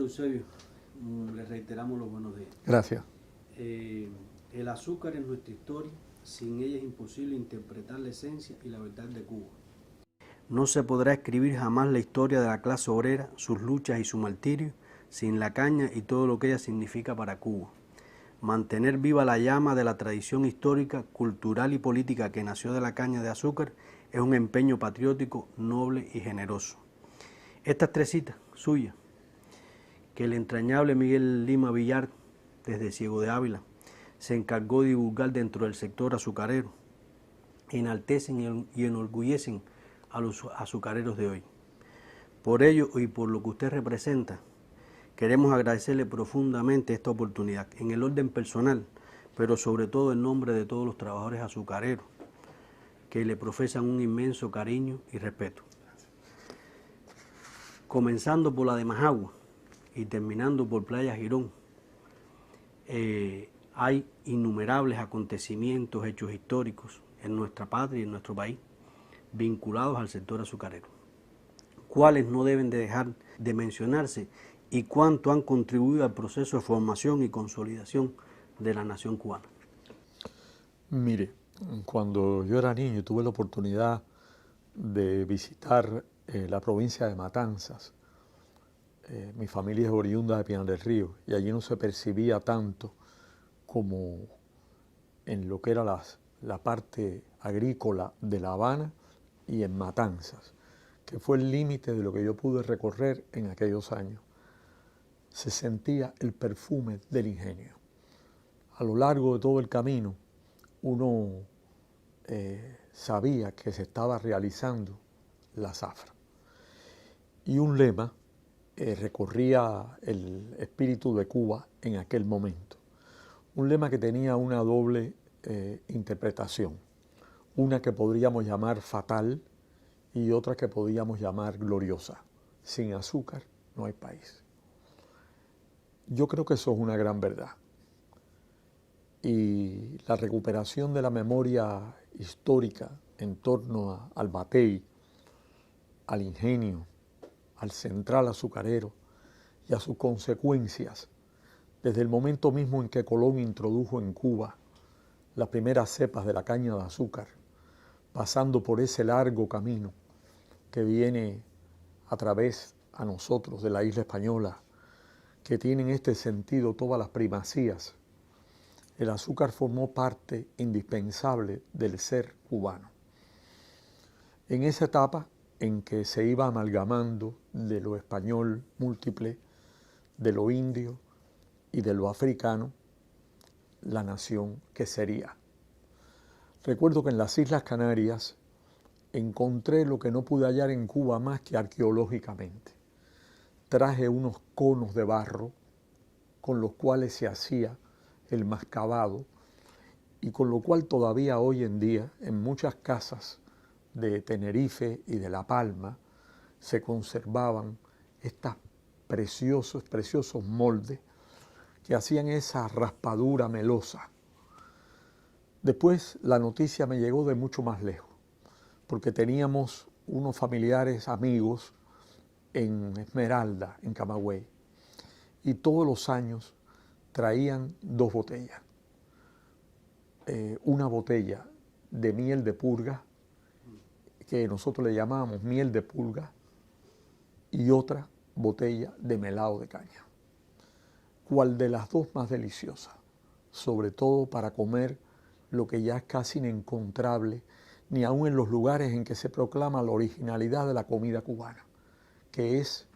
Padre Eusebio, le reiteramos los buenos días. Gracias. El azúcar es nuestra historia, sin ella es imposible interpretar la esencia y la verdad de Cuba. No se podrá escribir jamás la historia de la clase obrera, sus luchas y su martirio, sin la caña y todo lo que ella significa para Cuba. Mantener viva la llama de la tradición histórica, cultural y política que nació de la caña de azúcar es un empeño patriótico, noble y generoso. Estas tres citas suyas, que el entrañable Miguel Lima Villar, desde Ciego de Ávila, se encargó de divulgar dentro del sector azucarero, enaltecen y enorgullecen a los azucareros de hoy. Por ello y por lo que usted representa, queremos agradecerle profundamente esta oportunidad, en el orden personal, pero sobre todo en nombre de todos los trabajadores azucareros, que le profesan un inmenso cariño y respeto. Comenzando por la de Majagua y terminando por Playa Girón, hay innumerables acontecimientos, hechos históricos en nuestra patria y en nuestro país, vinculados al sector azucarero, cuáles no deben de dejar de mencionarse y cuánto han contribuido al proceso de formación y consolidación de la nación cubana. Mire, cuando yo era niño tuve la oportunidad de visitar la provincia de Matanzas. Mi familia es oriunda de Pinar del Río y allí no se percibía tanto como en lo que era la parte agrícola de La Habana y en Matanzas, que fue el límite de lo que yo pude recorrer en aquellos años. Se sentía el perfume del ingenio. A lo largo de todo el camino, uno sabía que se estaba realizando la zafra. Y un lema recorría el espíritu de Cuba en aquel momento. Un lema que tenía una doble interpretación. Una que podríamos llamar fatal y otra que podríamos llamar gloriosa. Sin azúcar no hay país. Yo creo que eso es una gran verdad. Y la recuperación de la memoria histórica en torno al batey, al ingenio, al central azucarero y a sus consecuencias, desde el momento mismo en que Colón introdujo en Cuba las primeras cepas de la caña de azúcar, pasando por ese largo camino que viene a través a nosotros de la isla española, que tiene en este sentido todas las primacías. El azúcar formó parte indispensable del ser cubano. En esa etapa en que se iba amalgamando de lo español múltiple, de lo indio y de lo africano, la nación que sería. Recuerdo que en las Islas Canarias encontré lo que no pude hallar en Cuba más que arqueológicamente. Traje unos conos de barro con los cuales se hacía el mascabado y con lo cual todavía hoy en día en muchas casas de Tenerife y de La Palma se conservaban estos preciosos moldes que hacían esa raspadura melosa. Después la noticia me llegó de mucho más lejos, porque teníamos unos familiares amigos en Esmeralda, en Camagüey, y todos los años traían dos botellas. Una botella de miel de purga, que nosotros le llamábamos miel de pulga, y otra botella de melado de caña. ¿Cuál de las dos más deliciosa? Sobre todo para comer lo que ya es casi inencontrable, ni aun en los lugares en que se proclama la originalidad de la comida cubana, que es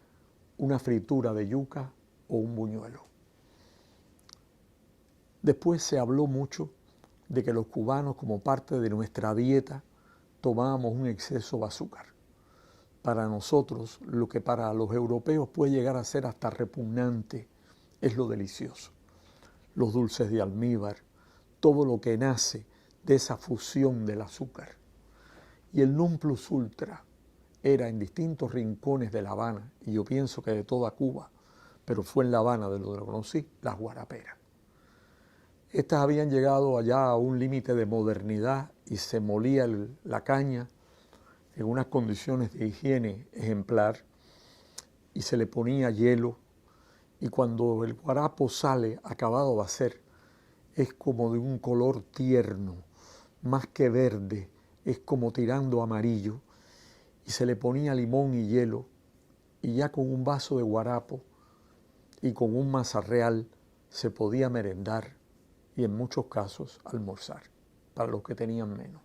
una fritura de yuca o un buñuelo. Después se habló mucho de que los cubanos, como parte de nuestra dieta, tomábamos un exceso de azúcar. Para nosotros, lo que para los europeos puede llegar a ser hasta repugnante, es lo delicioso. Los dulces de almíbar, todo lo que nace de esa fusión del azúcar. Y el non plus ultra era en distintos rincones de La Habana, y yo pienso que de toda Cuba, pero fue en La Habana de lo que conocí, las guaraperas. Estas habían llegado allá a un límite de modernidad y se molía la caña en unas condiciones de higiene ejemplar y se le ponía hielo y cuando el guarapo sale acabado de hacer, es como de un color tierno, más que verde, es como tirando amarillo, y se le ponía limón y hielo, y ya con un vaso de guarapo y con un mazarreal se podía merendar y en muchos casos almorzar, para los que tenían menos.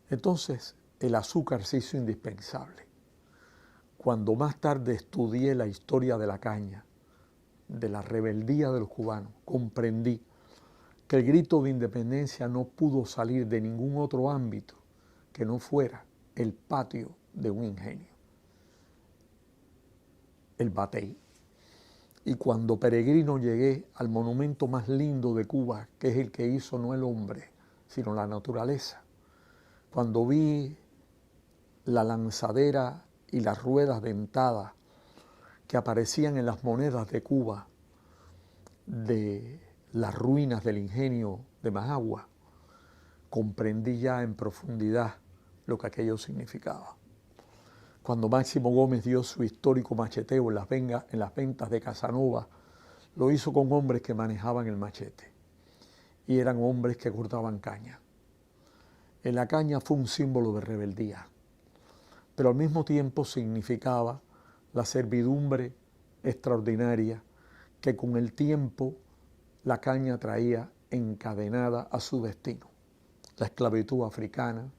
Entonces el azúcar se hizo indispensable. Cuando más tarde estudié la historia de la caña, de la rebeldía de los cubanos, comprendí que el grito de independencia no pudo salir de ningún otro ámbito que no fuera el patio de un ingenio, el Batey. Y cuando peregrino llegué al monumento más lindo de Cuba, que es el que hizo no el hombre, sino la naturaleza, cuando vi la lanzadera y las ruedas dentadas que aparecían en las monedas de Cuba, de las ruinas del ingenio de Majagua, comprendí ya en profundidad lo que aquello significaba. Cuando Máximo Gómez dio su histórico macheteo en las ventas de Casanova, lo hizo con hombres que manejaban el machete y eran hombres que cortaban caña. En la caña fue un símbolo de rebeldía, pero al mismo tiempo significaba la servidumbre extraordinaria que con el tiempo la caña traía encadenada a su destino. La esclavitud africana,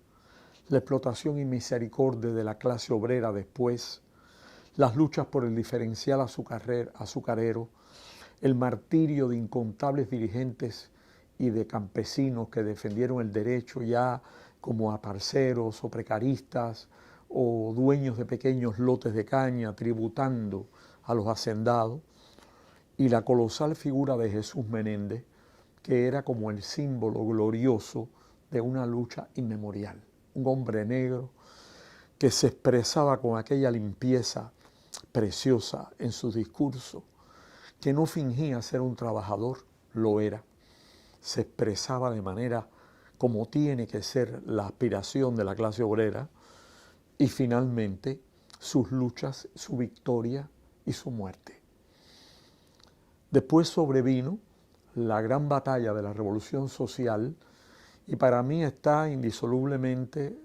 la explotación y misericordia de la clase obrera después, las luchas por el diferencial azucarero, el martirio de incontables dirigentes y de campesinos que defendieron el derecho ya como aparceros o precaristas o dueños de pequeños lotes de caña tributando a los hacendados, y la colosal figura de Jesús Menéndez, que era como el símbolo glorioso de una lucha inmemorial. Un hombre negro que se expresaba con aquella limpieza preciosa en su discurso, que no fingía ser un trabajador, lo era. Se expresaba de manera como tiene que ser la aspiración de la clase obrera, y finalmente sus luchas, su victoria y su muerte. Después sobrevino la gran batalla de la Revolución Social, y para mí está indisolublemente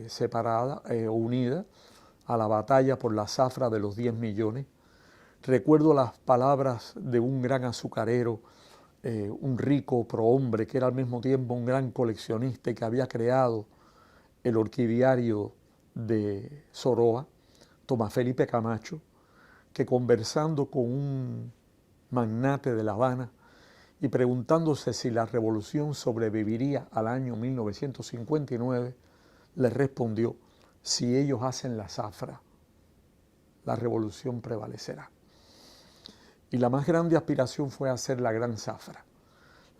separada o unida a la batalla por la zafra de los 10 millones. Recuerdo las palabras de un gran azucarero, un rico prohombre que era al mismo tiempo un gran coleccionista y que había creado el orquidiario de Soroa, Tomás Felipe Camacho, que conversando con un magnate de La Habana y preguntándose si la revolución sobreviviría al año 1959, le respondió: si ellos hacen la zafra, la revolución prevalecerá. Y la más grande aspiración fue hacer la gran zafra.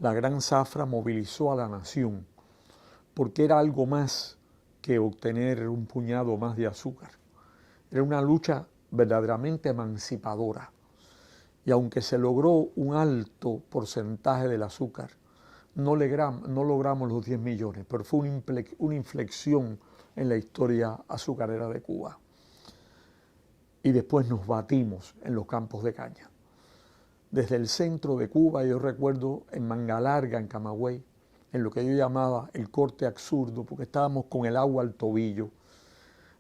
La gran zafra movilizó a la nación, porque era algo más que obtener un puñado más de azúcar. Era una lucha verdaderamente emancipadora. Y aunque se logró un alto porcentaje del azúcar, no logramos los 10 millones, pero fue una inflexión en la historia azucarera de Cuba. Y después nos batimos en los campos de caña. Desde el centro de Cuba, yo recuerdo en Manga Larga, en Camagüey, en lo que yo llamaba el corte absurdo, porque estábamos con el agua al tobillo,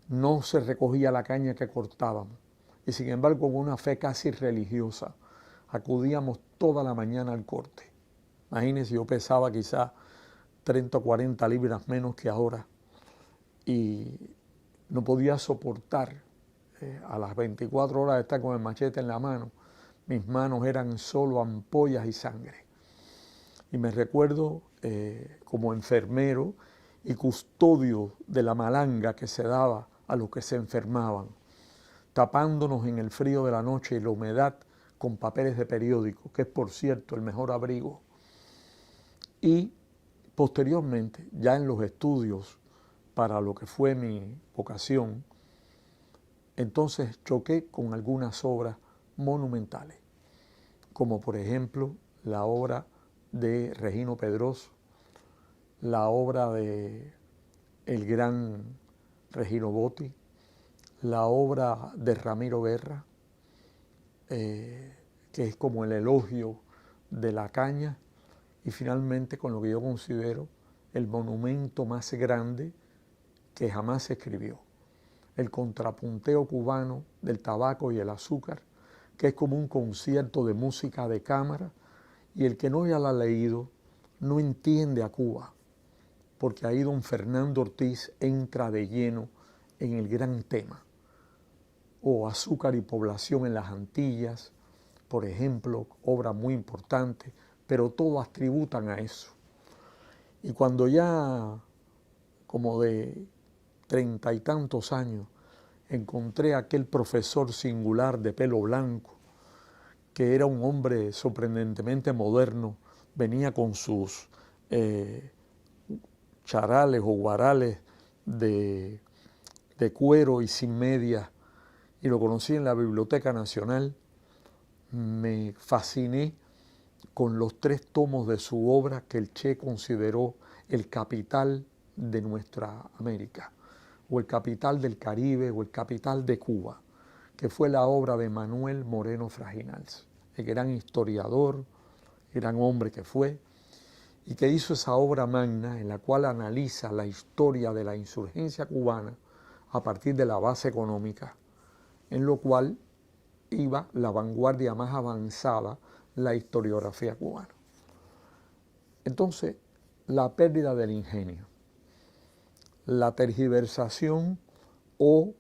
no se recogía la caña que cortábamos, y sin embargo con una fe casi religiosa acudíamos toda la mañana al corte. Imagínense, yo pesaba quizás 30 o 40 libras menos que ahora y no podía soportar a las 24 horas de estar con el machete en la mano. Mis manos eran solo ampollas y sangre. Y me recuerdo como enfermero y custodio de la malanga que se daba a los que se enfermaban, tapándonos en el frío de la noche y la humedad con papeles de periódico, que es por cierto el mejor abrigo. Y posteriormente, ya en los estudios para lo que fue mi vocación, entonces choqué con algunas obras monumentales, como por ejemplo la obra de Regino Pedroso, la obra de el gran Regino Botti, la obra de Ramiro Guerra, que es como el elogio de la caña, y finalmente con lo que yo considero el monumento más grande que jamás se escribió, el contrapunteo cubano del tabaco y el azúcar, que es como un concierto de música de cámara, y el que no ya la ha leído no entiende a Cuba, porque ahí don Fernando Ortiz entra de lleno en el gran tema. O Azúcar y población en las Antillas, por ejemplo, obra muy importante, pero todas tributan a eso. Y cuando ya, como de 30 y tantos años, encontré a aquel profesor singular de pelo blanco, que era un hombre sorprendentemente moderno, venía con sus charales o guarales de cuero y sin medias, y lo conocí en la Biblioteca Nacional. Me fasciné con los 3 tomos de su obra que el Che consideró el capital de nuestra América, o el capital del Caribe, o el capital de Cuba, que fue la obra de Manuel Moreno Frajinals, el gran historiador, el gran hombre que fue, y que hizo esa obra magna en la cual analiza la historia de la insurgencia cubana a partir de la base económica, en lo cual iba la vanguardia más avanzada, la historiografía cubana. Entonces, la pérdida del ingenio, la tergiversación o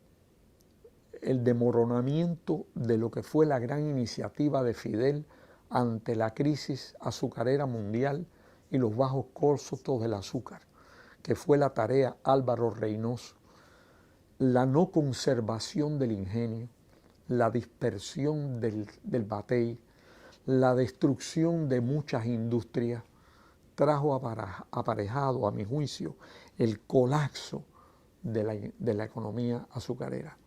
el desmoronamiento de lo que fue la gran iniciativa de Fidel ante la crisis azucarera mundial y los bajos costos del azúcar, que fue la tarea Álvaro Reynoso, la no conservación del ingenio, la dispersión del batey, la destrucción de muchas industrias, trajo aparejado, a mi juicio, el colapso de la economía azucarera,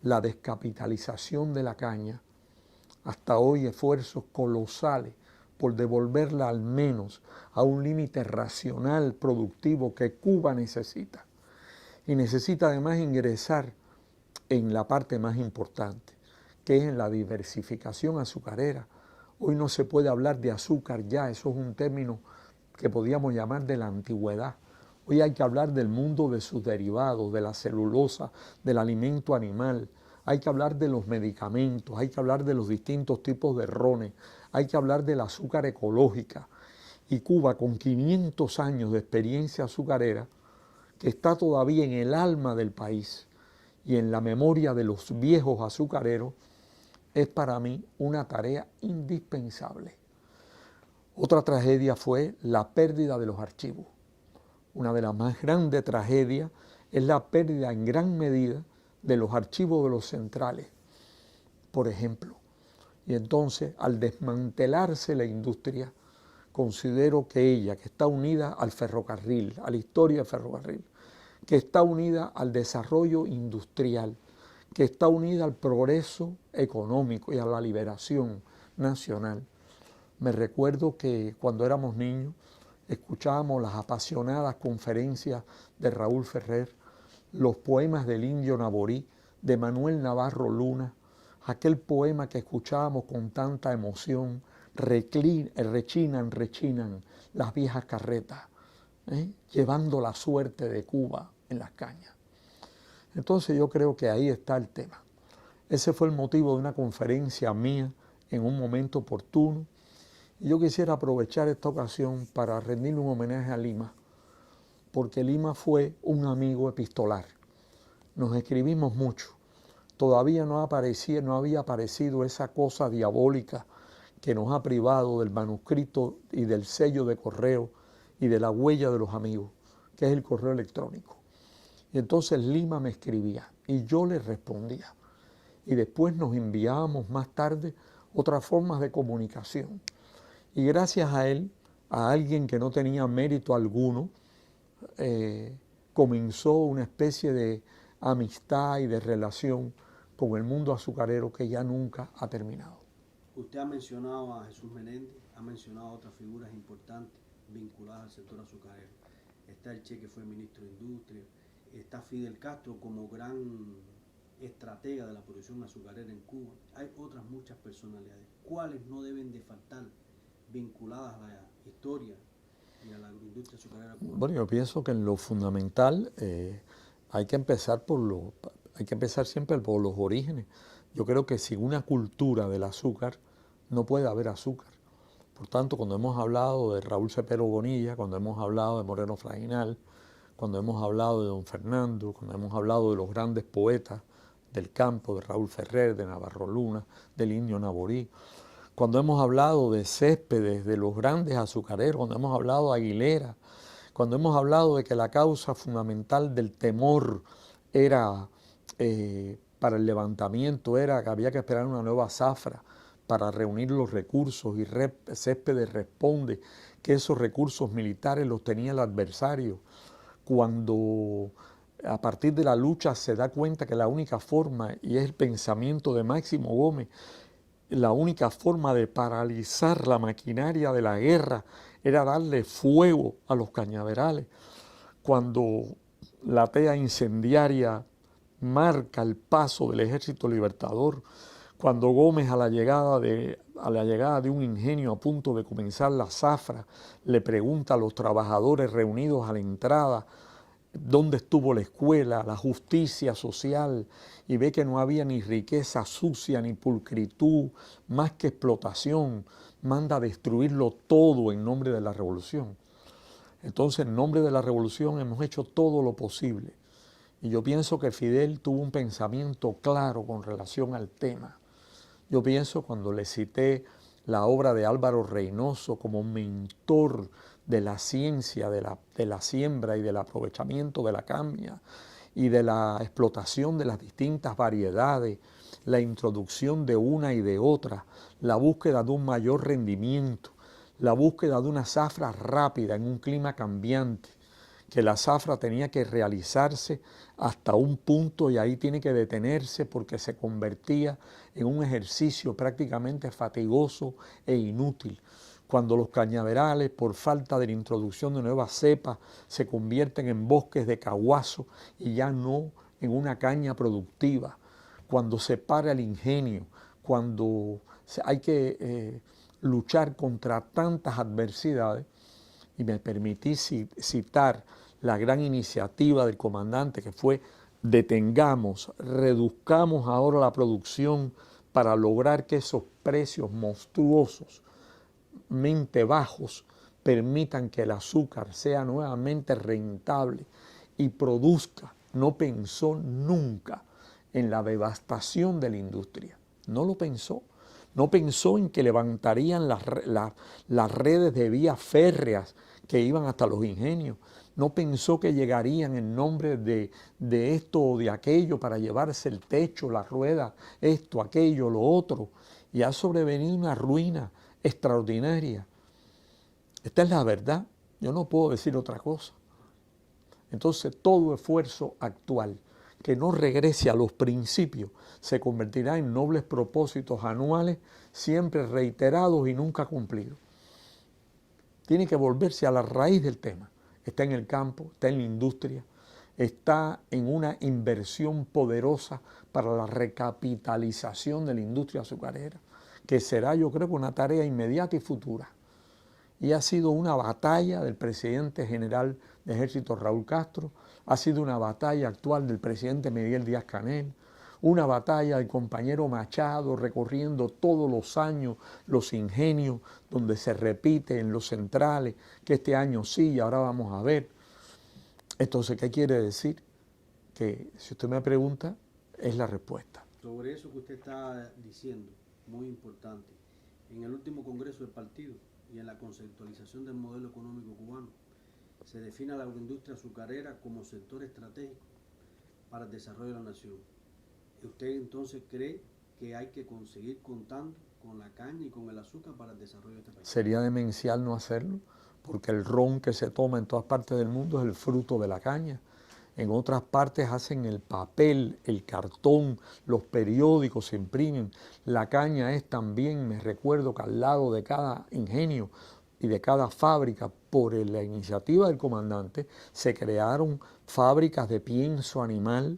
la descapitalización de la caña, hasta hoy esfuerzos colosales por devolverla al menos a un límite racional productivo que Cuba necesita. Y necesita además ingresar en la parte más importante, que es en la diversificación azucarera. Hoy no se puede hablar de azúcar ya, eso es un término que podríamos llamar de la antigüedad. Hoy hay que hablar del mundo de sus derivados, de la celulosa, del alimento animal. Hay que hablar de los medicamentos, hay que hablar de los distintos tipos de rones, hay que hablar del azúcar ecológica. Y Cuba, con 500 años de experiencia azucarera, que está todavía en el alma del país y en la memoria de los viejos azucareros, es para mí una tarea indispensable. Otra tragedia fue la pérdida de los archivos. Una de las más grandes tragedias es la pérdida en gran medida de los archivos de los centrales, por ejemplo. Y entonces, al desmantelarse la industria, considero que ella, que está unida al ferrocarril, a la historia del ferrocarril, que está unida al desarrollo industrial, que está unida al progreso económico y a la liberación nacional. Me recuerdo que cuando éramos niños escuchábamos las apasionadas conferencias de Raúl Ferrer, los poemas del indio Naborí, de Manuel Navarro Luna, aquel poema que escuchábamos con tanta emoción, rechinan las viejas carretas, llevando la suerte de Cuba en las cañas. Entonces yo creo que ahí está el tema. Ese fue el motivo de una conferencia mía en un momento oportuno. Y yo quisiera aprovechar esta ocasión para rendirle un homenaje a Lima, porque Lima fue un amigo epistolar. Nos escribimos mucho. Todavía no había aparecido esa cosa diabólica que nos ha privado del manuscrito y del sello de correo y de la huella de los amigos, que es el correo electrónico. Y entonces Lima me escribía y yo le respondía. Y después nos enviábamos más tarde otras formas de comunicación. Y gracias a él, a alguien que no tenía mérito alguno, comenzó una especie de amistad y de relación con el mundo azucarero que ya nunca ha terminado. Usted ha mencionado a Jesús Menéndez, ha mencionado a otras figuras importantes vinculadas al sector azucarero. Está el Che, que fue ministro de Industria, está Fidel Castro como gran estratega de la producción azucarera en Cuba, hay otras muchas personalidades. ¿Cuáles no deben de faltar vinculadas a la historia y a la agroindustria azucarera cubana? Bueno, yo pienso que en lo fundamental hay que empezar siempre por los orígenes. Yo creo que sin una cultura del azúcar no puede haber azúcar. Por tanto, cuando hemos hablado de Raúl Cepero Bonilla, cuando hemos hablado de Moreno Fraginal, cuando hemos hablado de don Fernando, cuando hemos hablado de los grandes poetas del campo, de Raúl Ferrer, de Navarro Luna, del Indio Naborí, cuando hemos hablado de Céspedes, de los grandes azucareros, cuando hemos hablado de Aguilera, cuando hemos hablado de que la causa fundamental del temor era, para el levantamiento, era que había que esperar una nueva zafra para reunir los recursos, y Céspedes responde que esos recursos militares los tenía el adversario. Cuando a partir de la lucha se da cuenta que la única forma, y es el pensamiento de Máximo Gómez, la única forma de paralizar la maquinaria de la guerra era darle fuego a los cañaverales. Cuando la tea incendiaria marca el paso del Ejército Libertador, cuando Gómez a la llegada de un ingenio a punto de comenzar la zafra, le pregunta a los trabajadores reunidos a la entrada dónde estuvo la escuela, la justicia social, y ve que no había ni riqueza sucia ni pulcritud, más que explotación, manda a destruirlo todo en nombre de la revolución. Entonces, en nombre de la revolución hemos hecho todo lo posible. Y yo pienso que Fidel tuvo un pensamiento claro con relación al tema. Yo pienso, cuando le cité la obra de Álvaro Reynoso como mentor de la ciencia, de la siembra y del aprovechamiento de la caña y de la explotación de las distintas variedades, la introducción de una y de otra, la búsqueda de un mayor rendimiento, la búsqueda de una zafra rápida en un clima cambiante, que la zafra tenía que realizarse hasta un punto y ahí tiene que detenerse porque se convertía en un ejercicio prácticamente fatigoso e inútil. Cuando los cañaverales, por falta de la introducción de nuevas cepas, se convierten en bosques de caguazo y ya no en una caña productiva. Cuando se para el ingenio, cuando hay que luchar contra tantas adversidades. Y me permití citar la gran iniciativa del comandante, que fue: detengamos, reduzcamos ahora la producción para lograr que esos precios monstruosos, bajos, permitan que el azúcar sea nuevamente rentable y produzca. No pensó nunca en la devastación de la industria, no lo pensó. No pensó en que levantarían las redes de vías férreas que iban hasta los ingenios. No pensó que llegarían en nombre de esto o de aquello para llevarse el techo, la rueda, esto, aquello, lo otro. Y ha sobrevenido una ruina extraordinaria. Esta es la verdad. Yo no puedo decir otra cosa. Entonces, todo esfuerzo actual que no regrese a los principios se convertirá en nobles propósitos anuales, siempre reiterados y nunca cumplidos. Tiene que volverse a la raíz del tema. Está en el campo, está en la industria, está en una inversión poderosa para la recapitalización de la industria azucarera, que será, yo creo, una tarea inmediata y futura. Y ha sido una batalla del presidente general de Ejército Raúl Castro, ha sido una batalla actual del presidente Miguel Díaz-Canel, una batalla del compañero Machado recorriendo todos los años los ingenios donde se repite en los centrales, que este año sí y ahora vamos a ver. Entonces, ¿qué quiere decir? Que si usted me pregunta, es la respuesta. Sobre eso que usted está diciendo, muy importante, en el último congreso del partido y en la conceptualización del modelo económico cubano, se define a la agroindustria azucarera como sector estratégico para el desarrollo de la nación. ¿Usted entonces cree que hay que conseguir contando con la caña y con el azúcar para el desarrollo de este país? Sería demencial no hacerlo, porque el ron que se toma en todas partes del mundo es el fruto de la caña. En otras partes hacen el papel, el cartón, los periódicos se imprimen. La caña es también, me recuerdo que al lado de cada ingenio y de cada fábrica, por la iniciativa del comandante, se crearon fábricas de pienso animal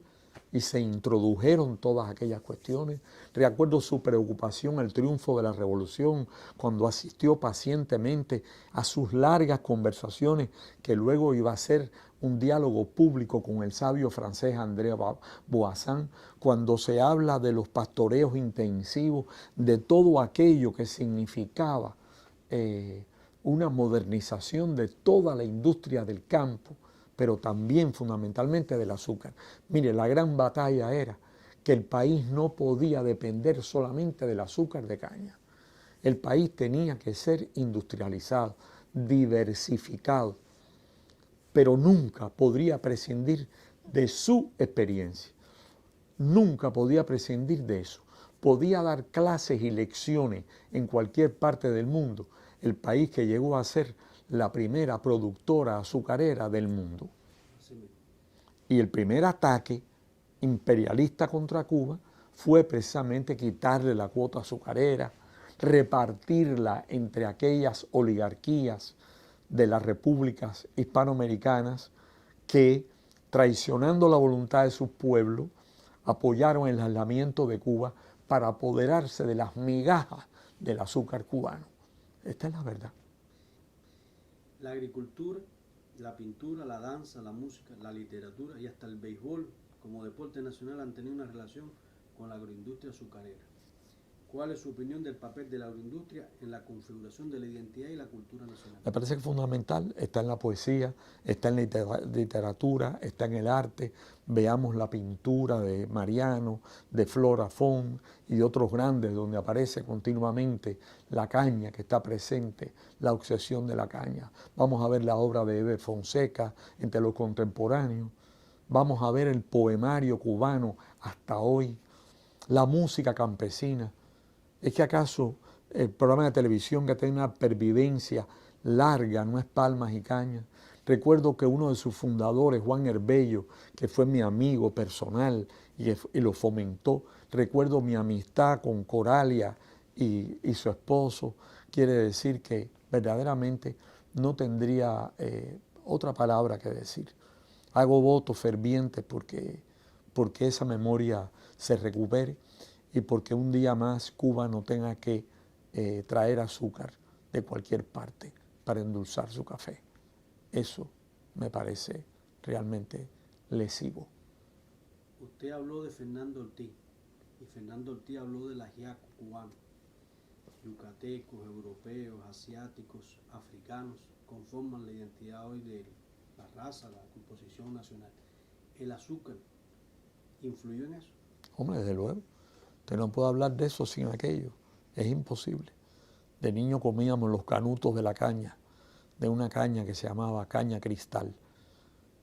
y se introdujeron todas aquellas cuestiones. Recuerdo su preocupación al triunfo de la revolución, cuando asistió pacientemente a sus largas conversaciones, que luego iba a ser un diálogo público con el sabio francés André Boissin, cuando se habla de los pastoreos intensivos, de todo aquello que significaba una modernización de toda la industria del campo, pero también fundamentalmente del azúcar. Mire, la gran batalla era que el país no podía depender solamente del azúcar de caña. El país tenía que ser industrializado, diversificado, pero nunca podría prescindir de su experiencia. Nunca podía prescindir de eso. Podía dar clases y lecciones en cualquier parte del mundo, el país que llegó a ser la primera productora azucarera del mundo. Y el primer ataque imperialista contra Cuba fue precisamente quitarle la cuota azucarera, repartirla entre aquellas oligarquías de las repúblicas hispanoamericanas que, traicionando la voluntad de sus pueblos, apoyaron el aislamiento de Cuba para apoderarse de las migajas del azúcar cubano. Esta es la verdad. La agricultura, la pintura, la danza, la música, la literatura y hasta el béisbol como deporte nacional han tenido una relación con la agroindustria azucarera. ¿Cuál es su opinión del papel de la agroindustria en la configuración de la identidad y la cultura nacional? Me parece que es fundamental, está en la poesía, está en la literatura, está en el arte. Veamos la pintura de Mariano, de Flora Font y de otros grandes, donde aparece continuamente la caña que está presente, la obsesión de la caña. Vamos a ver la obra de Eber Fonseca entre los contemporáneos. Vamos a ver el poemario cubano hasta hoy, la música campesina. ¿Es que acaso el programa de televisión que tiene una pervivencia larga no es Palmas y Cañas? Recuerdo que uno de sus fundadores, Juan Herbello, que fue mi amigo personal y lo fomentó, recuerdo mi amistad con Coralia y su esposo. Quiere decir que verdaderamente no tendría otra palabra que decir. Hago votos fervientes porque esa memoria se recupere y porque un día más Cuba no tenga que traer azúcar de cualquier parte para endulzar su café. Eso me parece realmente lesivo. Usted habló de Fernando Ortiz, y Fernando Ortiz habló del ajiaco cubano. Yucatecos, europeos, asiáticos, africanos conforman la identidad hoy de la raza, la composición nacional. ¿El azúcar influyó en eso? Hombre, desde luego. Usted no puede hablar de eso sin aquello. Es imposible. De niño comíamos los canutos de la caña, de una caña que se llamaba caña cristal,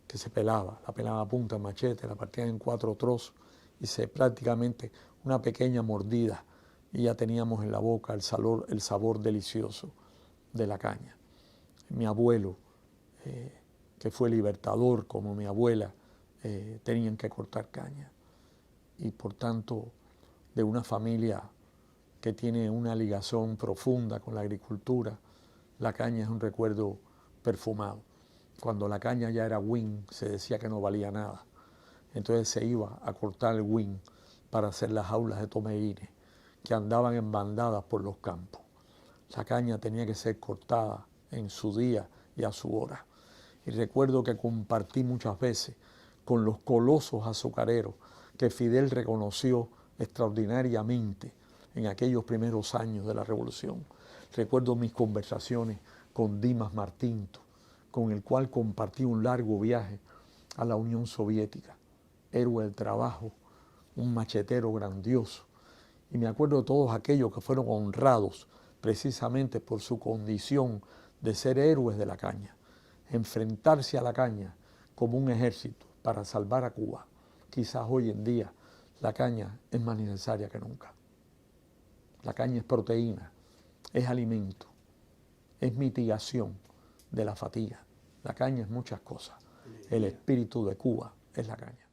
que se pelaba, la pelaba a punta de machete, la partían en 4 trozos y prácticamente una pequeña mordida y ya teníamos en la boca el sabor delicioso de la caña. Mi abuelo, que fue libertador como mi abuela, tenían que cortar caña y por tanto de una familia que tiene una ligación profunda con la agricultura, la caña es un recuerdo perfumado. Cuando la caña ya era win, se decía que no valía nada. Entonces se iba a cortar el win para hacer las jaulas de tomeínes que andaban en bandadas por los campos. La caña tenía que ser cortada en su día y a su hora. Y recuerdo que compartí muchas veces con los colosos azucareros que Fidel reconoció extraordinariamente en aquellos primeros años de la revolución. Recuerdo mis conversaciones con Dimas Martinto, con el cual compartí un largo viaje a la Unión Soviética, héroe del trabajo, un machetero grandioso. Y me acuerdo de todos aquellos que fueron honrados precisamente por su condición de ser héroes de la caña, enfrentarse a la caña como un ejército para salvar a Cuba. Quizás hoy en día la caña es más necesaria que nunca. La caña es proteína, es alimento, es mitigación de la fatiga. La caña es muchas cosas. El espíritu de Cuba es la caña.